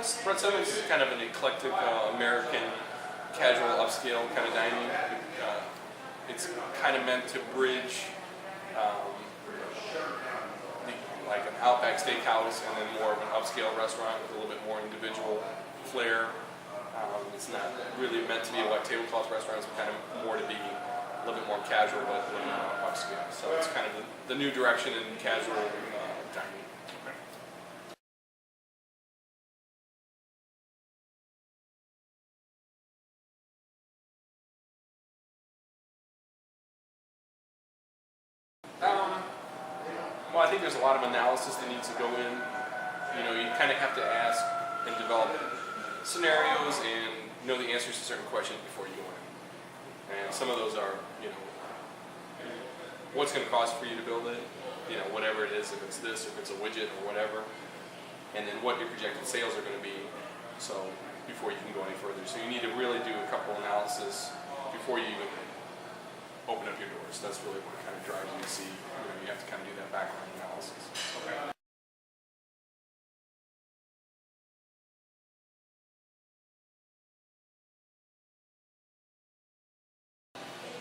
Brett Simmons is kind of an eclectic American casual upscale kind of dining. It's kind of meant to bridge like an Outback Steakhouse and then more of an upscale restaurant with a little bit more individual flair. It's not really meant to be a white tablecloth restaurant. It's kind of more to be a little bit more casual, but a little more upscale. So it's kind of the new direction in casual dining. Well, I think there's a lot of analysis that needs to go in. You know, you kind of have to ask and develop scenarios and know the answers to certain questions before you go in. And some of those are, you know, what's going to cost for you to build it, you know, whatever it is, if it's this, if it's a widget or whatever, and then what your projected sales are going to be, so before you can go any further. So you need to really do a couple analysis before you even open up your doors. That's really what kind of drives you to see, you know, you have to kind of do that background analysis. Okay.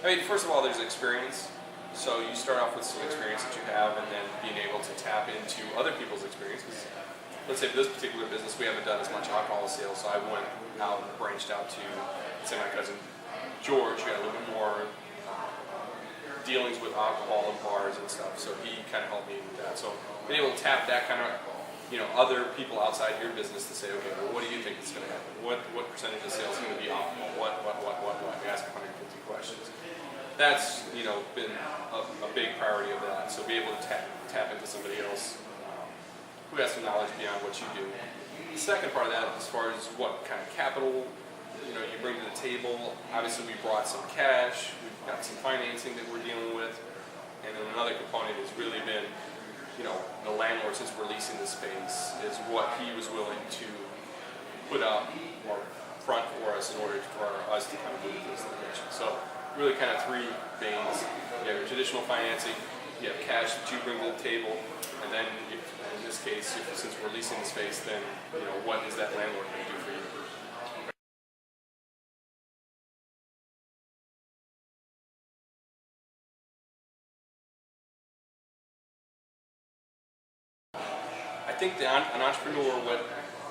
I mean, first of all, there's experience. So you start off with some experience that you have and then being able to tap into other people's experience. Because let's say for this particular business, we haven't done as much alcohol sales, so I went out and branched out to, let's say my cousin George, who had a little bit more dealings with alcohol and bars and stuff, so he kind of helped me with that. So being able to tap that kind of, you know, other people outside your business to say, okay, well, what do you think is going to happen? What percentage of sales is going to be alcohol? What? You ask 150 questions. That's, you know, been a big priority of that. So be able to tap into somebody else who has some knowledge beyond what you do. The second part of that, as far as what kind of capital, you know, you bring to the table. Obviously, we brought some cash. We've got some financing that we're dealing with, and then another component has really been, you know, the landlord, since we're leasing the space, is what he was willing to put up or front for us in order for us to kind of move to this location. So really kind of three veins. You have your traditional financing, you have cash that you bring to the table, and then if, in this case, since we're leasing the space, then, you know, what is that landlord going to do for you? I think an entrepreneur,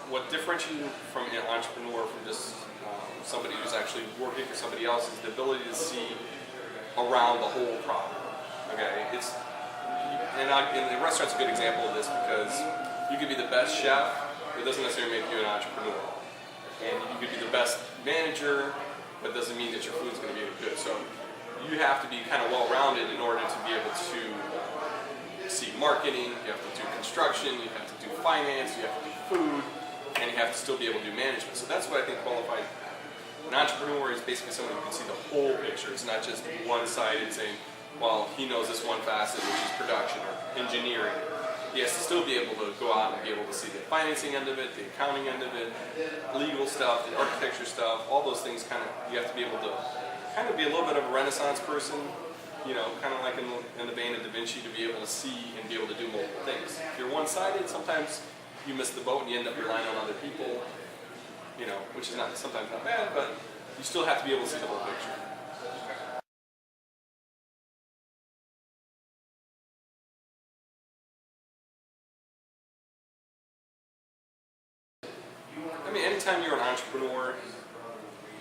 what differentiates you from an entrepreneur from just somebody who's actually working for somebody else is the ability to see around the whole problem. Okay, and the restaurant's a good example of this because you could be the best chef, but it doesn't necessarily make you an entrepreneur. And you could be the best manager, but it doesn't mean that your food's going to be good. So you have to be kind of well-rounded in order to be able to see marketing, you have to do construction, you have to do finance, you have to do food, and you have to still be able to do management. So that's what I think qualifies. An entrepreneur is basically someone who can see the whole picture. It's not just one-sided saying, well, he knows this one facet, which is production or engineering. He has to still be able to go out and be able to see the financing end of it, the accounting end of it, legal stuff, the architecture stuff, all those things kind of, you have to be able to kind of be a little bit of a Renaissance person, you know, kind of like in the vein of Da Vinci, to be able to see and be able to do multiple things. If you're one-sided, sometimes you miss the boat and you end up relying on other people, you know, which is not sometimes not bad, but you still have to be able to see the whole picture. I mean, anytime you're an entrepreneur,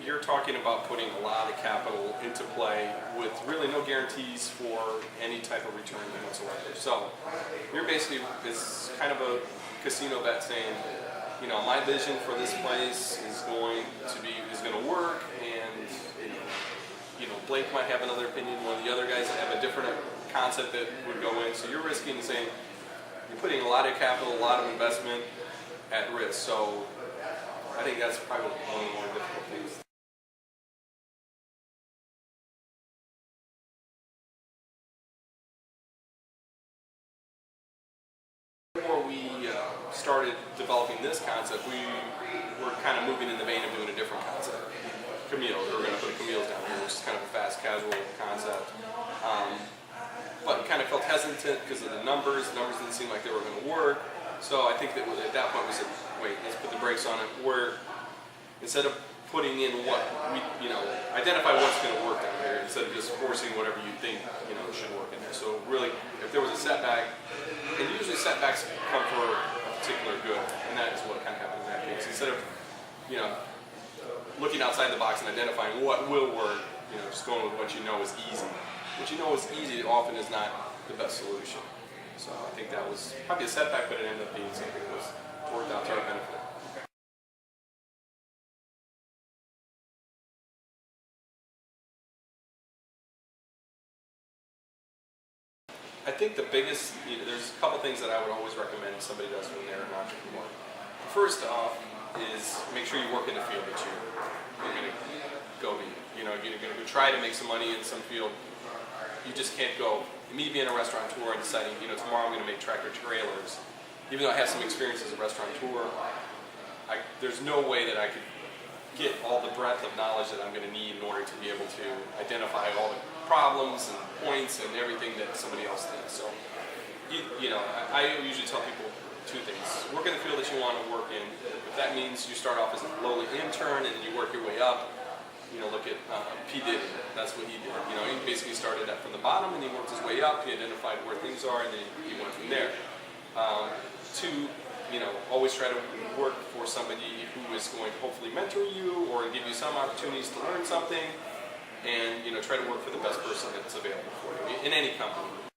you're talking about putting a lot of capital into play with really no guarantees for any type of return whatsoever. So you're basically, it's kind of a casino bet saying, you know, my vision for this place is going to work, and you know, Blake might have another opinion. One of the other guys have a different concept that would go in. So you're risking saying you're putting a lot of capital, a lot of investment at risk. So I think that's probably one of the more difficult things. Before we started developing this concept, we were kind of moving in the vein of doing a different concept. Camille's, we were going to put a Camille's down here, which is kind of a fast casual concept. But kind of felt hesitant because of the numbers. The numbers didn't seem like they were going to work. So I think that at that point we said, wait, let's put the brakes on it, where instead of putting in what we, identify what's going to work down there instead of just forcing whatever you think, should work in there. So really, if there was a setback, and usually setbacks come for a particular good, and that is what kind of happened in that case. Instead of, looking outside the box and identifying what will work, just going with what you know is easy. What you know is easy often is not the best solution. So I think that was probably a setback, but it ended up being something that was worked out to our benefit. I think the biggest, there's a couple things that I would always recommend somebody does when they're an entrepreneur. First off is make sure you work in the field that you're going to go be. You're going to try to make some money in some field. You just can't go, me being a restaurateur and deciding, tomorrow I'm going to make tractor trailers. Even though I have some experience as a restaurateur, there's no way that I could get all the breadth of knowledge that I'm going to need in order to be able to identify all the problems and points and everything that somebody else thinks. So, I usually tell people two things. Work in the field that you want to work in. If that means you start off as a lowly intern and then you work your way up, look at P. Diddy. That's what he did. He basically started from the bottom and he worked his way up. He identified where things are and then he went from there. Two, always try to work for somebody who is going to hopefully mentor you or give you some opportunities to learn something, and try to work for the best person that's available for you in any company.